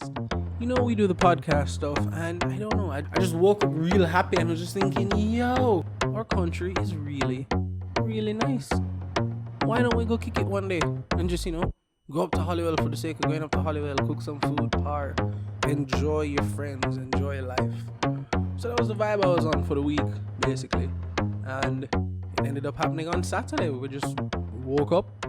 podcast. You know, we do the podcast stuff, and I don't know, I just woke up real happy and was just thinking, yo, our country is really, really nice. Why don't we go kick it one day and just, go up to Hollywell for the sake of going up to Hollywell, cook some food, or enjoy your friends, enjoy life. So that was the vibe I was on for the week, basically. And it ended up happening on Saturday. We just woke up,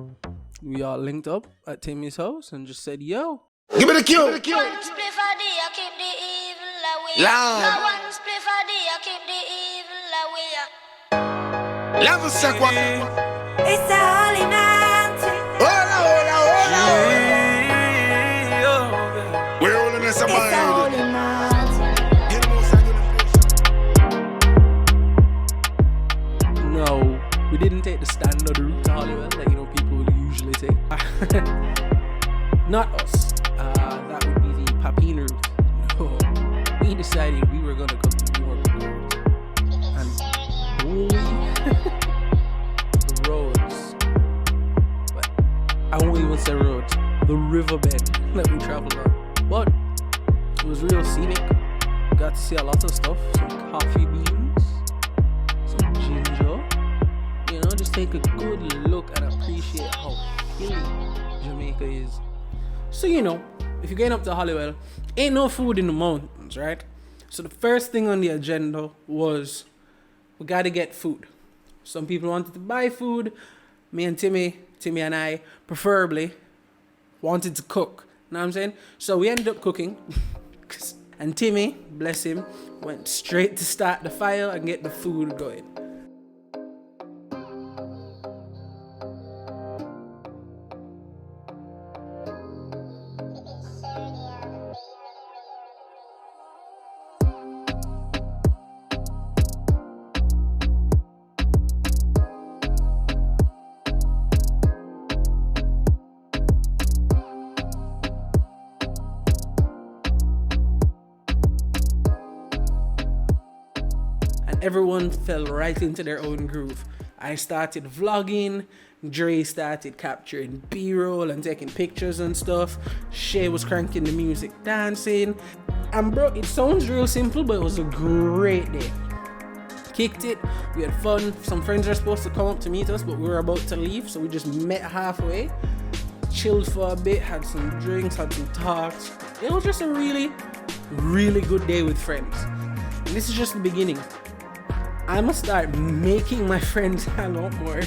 we all linked up at Timmy's house and just said, yo. Give me the cue. One split for the keep the evil away. Loud. One split for the keep the evil away. Level second. It's a holy night. Hola. We're all in this It's a mind. holy night. No, we didn't take the standard route to Hollywell that people would usually take. Not us. That would be the Papine route. No, we decided we were gonna come to New York route. And the roads. But I won't even say roads. The riverbed that we traveled on. But it was real scenic. Got to see a lot of stuff. Some coffee beans. Some ginger. Just take a good look and appreciate how hilly Jamaica is. So if you're going up to Hollywell, ain't no food in the mountains, right? So the first thing on the agenda was we gotta get food. Some people wanted to buy food. Me and Timmy and I preferably wanted to cook. Know what I'm saying? So we ended up cooking. And Timmy, bless him, went straight to start the fire and get the food going. Everyone fell right into their own groove. I started vlogging, Dre started capturing B-roll and taking pictures and stuff. Shay was cranking the music, dancing. And bro, it sounds real simple, but it was a great day. Kicked it, we had fun. Some friends were supposed to come up to meet us, but we were about to leave, so we just met halfway. Chilled for a bit, had some drinks, had some talks. It was just a really, really good day with friends. And this is just the beginning. I must start making my friends hang out more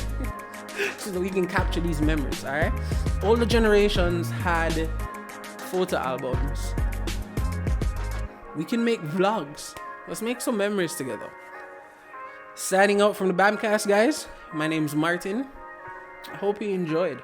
so that we can capture these memories, alright? Older generations had photo albums. We can make vlogs. Let's make some memories together. Signing out from the Bamcast, guys. My name's Martin. I hope you enjoyed.